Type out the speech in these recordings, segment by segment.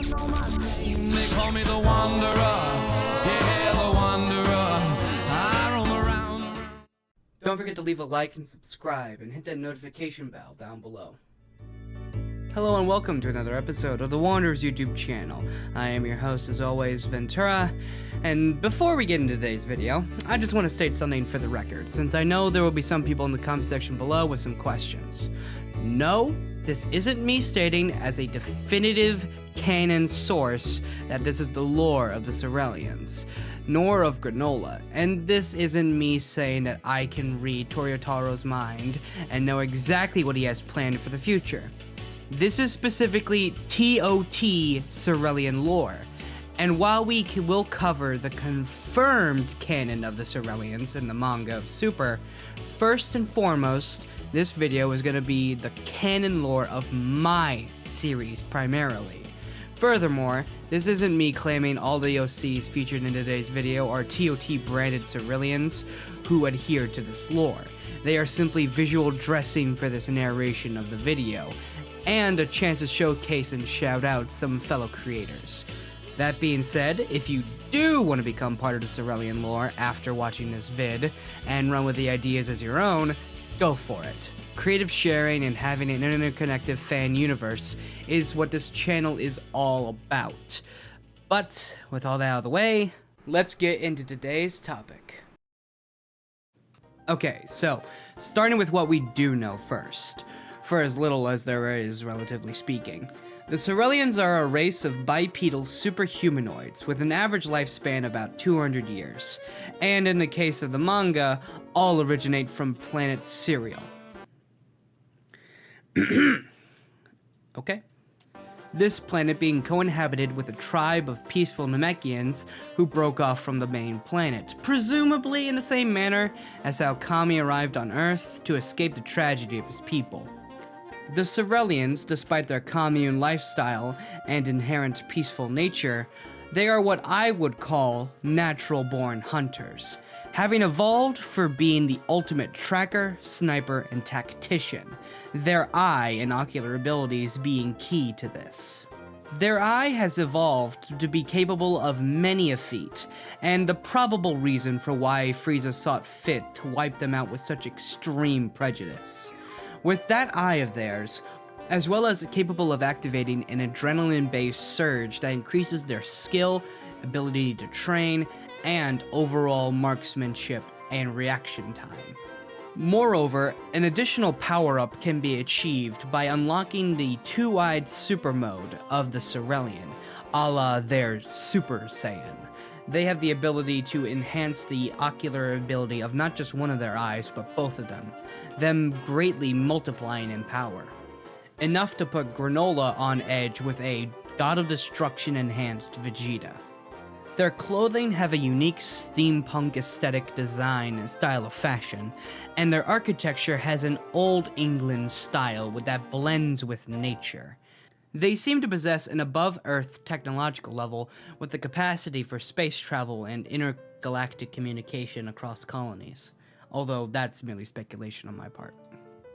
They call me the Wanderer, yeah, the Wanderer. I roam around. Don't forget to leave a like and subscribe, and hit that notification bell down below. Hello and welcome to another episode of the Wanderers YouTube channel. I am your host, as always, Ventura, and before we get into today's video, I just want to state something for the record, since I know there will be some people in the comment section below with some questions. No, this isn't me stating as a definitive canon source that this is the lore of the Cerealians, nor of Granola, and this isn't me saying that I can read Toyotaro's mind and know exactly what he has planned for the future. This is specifically ToT Cerealian lore, and while we will cover the confirmed canon of the Cerealians in the manga of Super, first and foremost, this video is going to be the canon lore of my series primarily. Furthermore, this isn't me claiming all the OCs featured in today's video are ToT branded Cerealians who adhere to this lore. They are simply visual dressing for this narration of the video, and a chance to showcase and shout out some fellow creators. That being said, if you do want to become part of the Cerealian lore after watching this vid, and run with the ideas as your own, go for it. Creative sharing and having an interconnected fan universe is what this channel is all about. But, with all that out of the way, let's get into today's topic. Okay, so, starting with what we do know first. For as little as there is, relatively speaking. The Cerealians are a race of bipedal superhumanoids with an average lifespan about 200 years, and in the case of the manga, all originate from planet Cereal. Okay. This planet being co-inhabited with a tribe of peaceful Namekians who broke off from the main planet, presumably in the same manner as how Kami arrived on Earth to escape the tragedy of his people. The Cerealians, despite their commune lifestyle and inherent peaceful nature, they are what I would call natural-born hunters, having evolved for being the ultimate tracker, sniper, and tactician, their eye and ocular abilities being key to this. Their eye has evolved to be capable of many a feat, and the probable reason for why Frieza sought fit to wipe them out with such extreme prejudice. With that eye of theirs, as well as capable of activating an adrenaline-based surge that increases their skill, ability to train, and overall marksmanship and reaction time. Moreover, an additional power-up can be achieved by unlocking the two-eyed super mode of the Cerealian, a la their Super Saiyan. They have the ability to enhance the ocular ability of not just one of their eyes, but both of them greatly multiplying in power. Enough to put Granola on edge with a God of Destruction enhanced Vegeta. Their clothing have a unique steampunk aesthetic design and style of fashion, and their architecture has an Old England style that blends with nature. They seem to possess an above-Earth technological level with the capacity for space travel and intergalactic communication across colonies, although that's merely speculation on my part.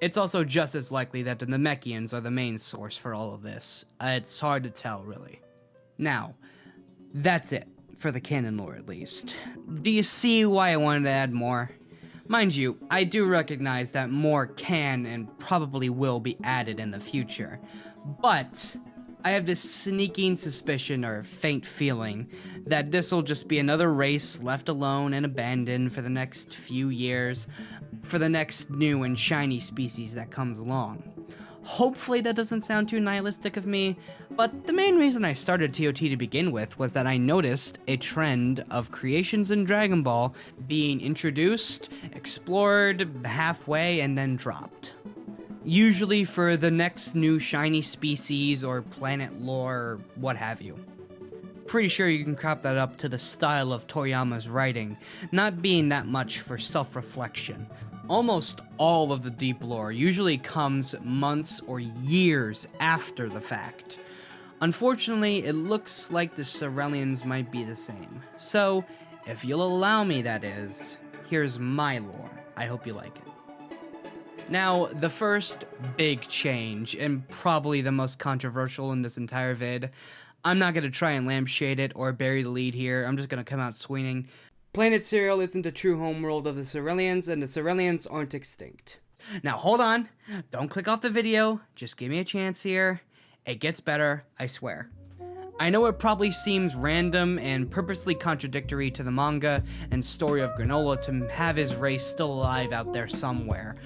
It's also just as likely that the Namekians are the main source for all of this. It's hard to tell, really. Now, that's it, for the canon lore at least. Do you see why I wanted to add more? Mind you, I do recognize that more can and probably will be added in the future, but I have this sneaking suspicion or faint feeling that this'll just be another race left alone and abandoned for the next few years, for the next new and shiny species that comes along. Hopefully that doesn't sound too nihilistic of me, but the main reason I started ToT to begin with was that I noticed a trend of creations in Dragon Ball being introduced, explored halfway, and then dropped. Usually for the next new shiny species or planet lore or what have you. Pretty sure you can crop that up to the style of Toriyama's writing, not being that much for self-reflection. Almost all of the deep lore usually comes months or years after the fact. Unfortunately, it looks like the Cerealians might be the same. So, if you'll allow me that is, here's my lore. I hope you like it. Now, the first big change, and probably the most controversial in this entire vid, I'm not going to try and lampshade it or bury the lead here. I'm just going to come out swinging. Planet Cereal isn't a true homeworld of the Cerealians, and the Cerealians aren't extinct. Now, hold on. Don't click off the video. Just give me a chance here. It gets better, I swear. I know it probably seems random and purposely contradictory to the manga and story of Granola to have his race still alive out there somewhere,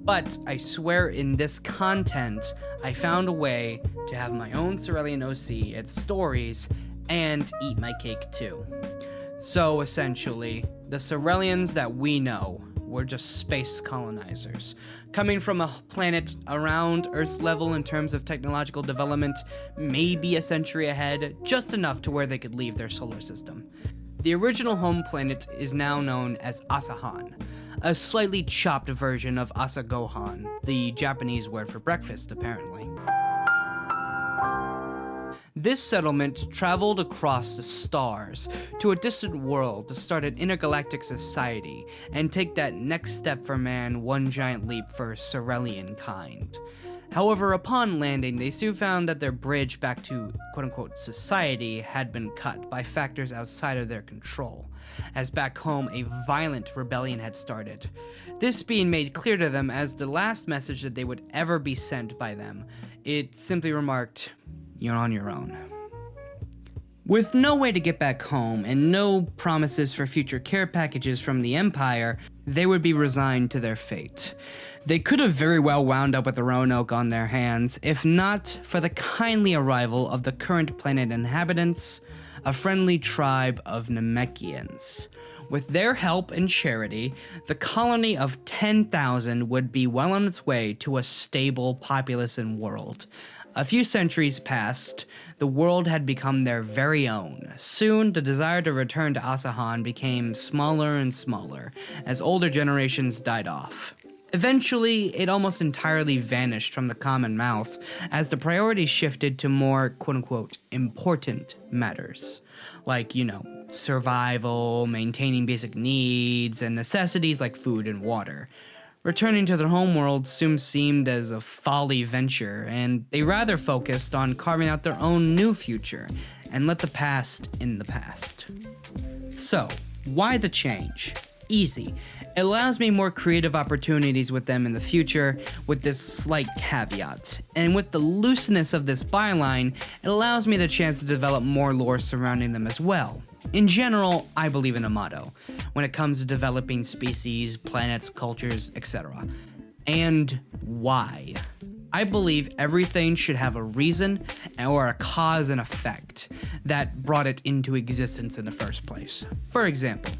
but I swear in this content, I found a way to have my own Cerealian OC, its stories, and eat my cake too. So essentially, the Cerealians that we know were just space colonizers, coming from a planet around Earth level in terms of technological development, maybe a century ahead, just enough to where they could leave their solar system. The original home planet is now known as Asahan, a slightly chopped version of Asagohan, the Japanese word for breakfast, apparently. This settlement traveled across the stars to a distant world to start an intergalactic society and take that next step for man, one giant leap for Cerealian kind. However, upon landing, they soon found that their bridge back to quote-unquote society had been cut by factors outside of their control, as back home a violent rebellion had started. This being made clear to them as the last message that they would ever be sent by them. It simply remarked, "You're on your own." With no way to get back home and no promises for future care packages from the Empire, they would be resigned to their fate. They could have very well wound up with the Roanoke on their hands, if not for the kindly arrival of the current planet inhabitants, a friendly tribe of Namekians. With their help and charity, the colony of 10,000 would be well on its way to a stable, populous world. A few centuries passed, the world had become their very own. Soon, the desire to return to Asahan became smaller and smaller, as older generations died off. Eventually, it almost entirely vanished from the common mouth, as the priorities shifted to more, quote-unquote, important matters. Like, survival, maintaining basic needs, and necessities like food and water. Returning to their homeworld soon seemed as a folly venture, and they rather focused on carving out their own new future, and let the past in the past. So, why the change? Easy. It allows me more creative opportunities with them in the future, with this slight caveat. And with the looseness of this byline, it allows me the chance to develop more lore surrounding them as well. In general, I believe in a motto when it comes to developing species, planets, cultures, etc. And why? I believe everything should have a reason or a cause and effect that brought it into existence in the first place. For example,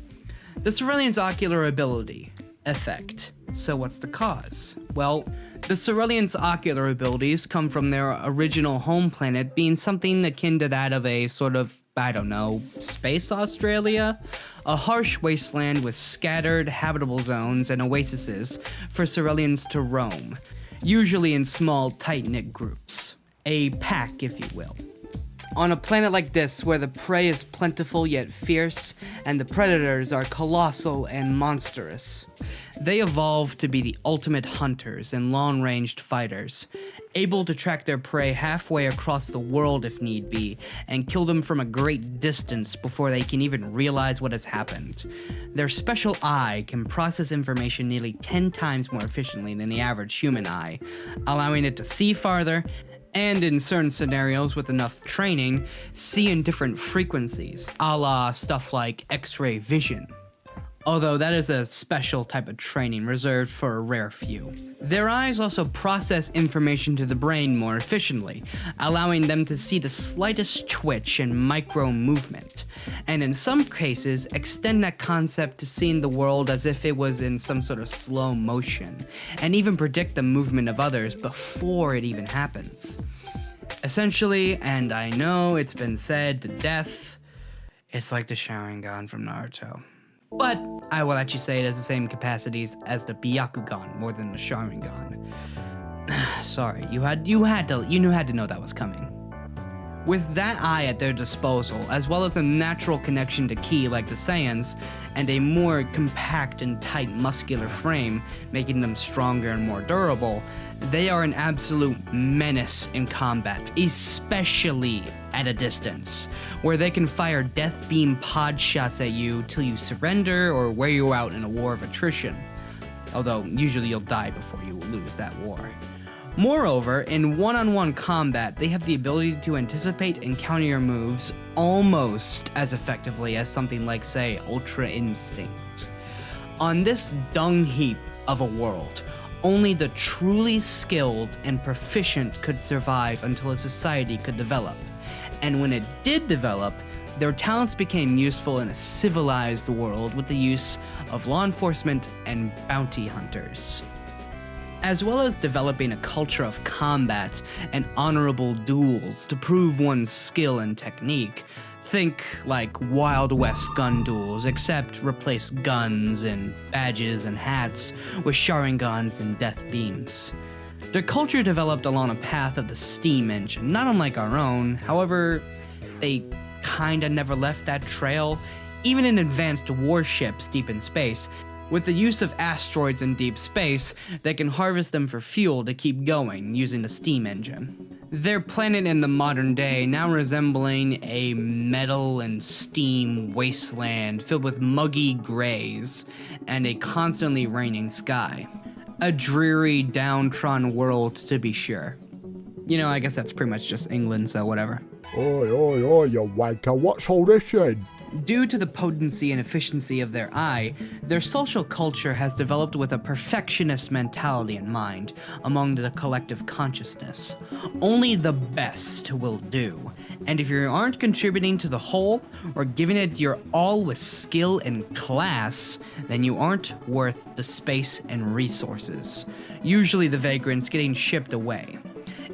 the Cerealian's ocular ability, effect. So what's the cause? Well, the Cerealian's ocular abilities come from their original home planet being something akin to that of a sort of, space Australia? A harsh wasteland with scattered habitable zones and oases for Cerealians to roam, usually in small, tight-knit groups. A pack, if you will. On a planet like this, where the prey is plentiful yet fierce, and the predators are colossal and monstrous, they evolved to be the ultimate hunters and long-ranged fighters, able to track their prey halfway across the world if need be, and kill them from a great distance before they can even realize what has happened. Their special eye can process information nearly 10 times more efficiently than the average human eye, allowing it to see farther, and in certain scenarios with enough training, see in different frequencies, a la stuff like X-ray vision. Although that is a special type of training reserved for a rare few. Their eyes also process information to the brain more efficiently, allowing them to see the slightest twitch and micro movement, and in some cases extend that concept to seeing the world as if it was in some sort of slow motion, and even predict the movement of others before it even happens. Essentially, and I know it's been said to death, it's like the Sharingan from Naruto. But I will actually say it has the same capacities as the Byakugan more than the Sharingan. Sorry, you had to know that was coming. With that eye at their disposal, as well as a natural connection to ki like the Saiyans, and a more compact and tight muscular frame, making them stronger and more durable, they are an absolute menace in combat, especially at a distance, where they can fire death beam pod shots at you till you surrender or wear you out in a war of attrition. Although, usually you'll die before you lose that war. Moreover, in one-on-one combat, they have the ability to anticipate and counter your moves almost as effectively as something like, say, Ultra Instinct. On this dung heap of a world, only the truly skilled and proficient could survive until a society could develop. And when it did develop, their talents became useful in a civilized world with the use of law enforcement and bounty hunters. As well as developing a culture of combat and honorable duels to prove one's skill and technique. Think like Wild West gun duels, except replace guns and badges and hats with Sharingans and death beams. Their culture developed along a path of the steam engine, not unlike our own. However, they kinda never left that trail, even in advanced warships deep in space. With the use of asteroids in deep space, they can harvest them for fuel to keep going using the steam engine. Their planet in the modern day now resembling a metal and steam wasteland filled with muggy grays and a constantly raining sky. A dreary, downtrodden world to be sure. You know, I guess that's pretty much just England, so whatever. Oi, oi, oi, you wanker, what's all this then? Due to the potency and efficiency of their eye, their social culture has developed with a perfectionist mentality in mind among the collective consciousness. Only the best will do, and if you aren't contributing to the whole or giving it your all with skill and class, then you aren't worth the space and resources. Usually the vagrants getting shipped away.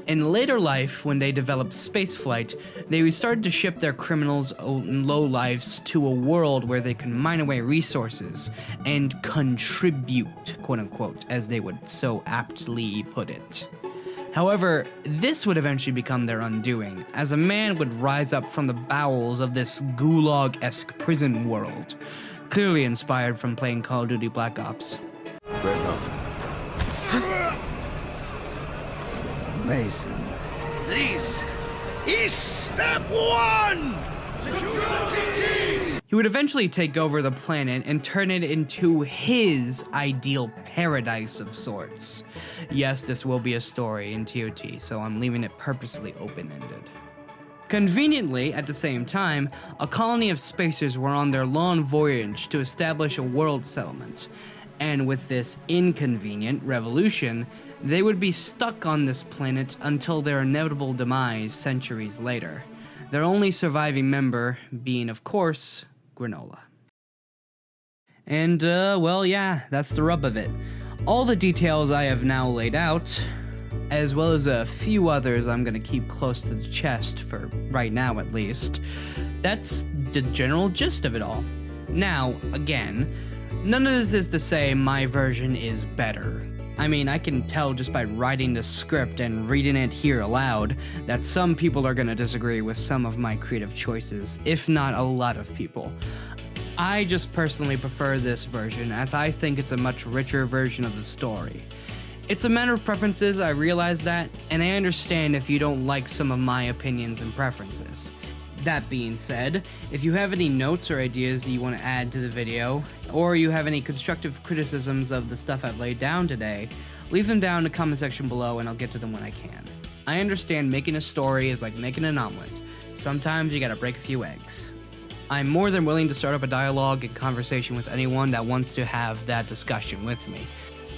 In later life, when they developed spaceflight, they started to ship their criminals and lowlifes to a world where they can mine away resources and contribute, quote-unquote, as they would so aptly put it. However, this would eventually become their undoing, as a man would rise up from the bowels of this gulag-esque prison world, clearly inspired from playing Call of Duty Black Ops. Mason. This is step one! He would eventually take over the planet and turn it into his ideal paradise of sorts. Yes, this will be a story in ToT, so I'm leaving it purposely open-ended. Conveniently, at the same time, a colony of spacers were on their long voyage to establish a world settlement. And with this inconvenient revolution, they would be stuck on this planet until their inevitable demise centuries later. Their only surviving member being, of course, Granola. And, well, yeah, that's the rub of it. All the details I have now laid out, as well as a few others I'm gonna keep close to the chest, for right now at least, that's the general gist of it all. Now, again, none of this is to say my version is better. I mean, I can tell just by writing the script and reading it here aloud that some people are gonna disagree with some of my creative choices, if not a lot of people. I just personally prefer this version, as I think it's a much richer version of the story. It's a matter of preferences, I realize that, and I understand if you don't like some of my opinions and preferences. That being said, if you have any notes or ideas that you want to add to the video, or you have any constructive criticisms of the stuff I've laid down today, leave them down in the comment section below and I'll get to them when I can. I understand making a story is like making an omelet. Sometimes you gotta break a few eggs. I'm more than willing to start up a dialogue and conversation with anyone that wants to have that discussion with me.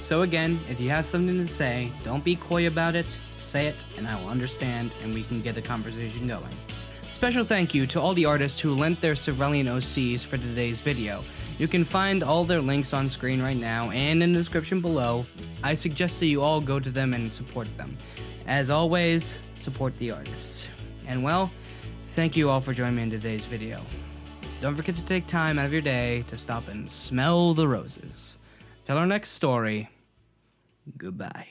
So again, if you have something to say, don't be coy about it, say it, and I will understand and we can get a conversation going. Special thank you to all the artists who lent their Cerealian OCs for today's video. You can find all their links on screen right now and in the description below. I suggest that you all go to them and support them. As always, support the artists. And well, thank you all for joining me in today's video. Don't forget to take time out of your day to stop and smell the roses. Till our next story, goodbye.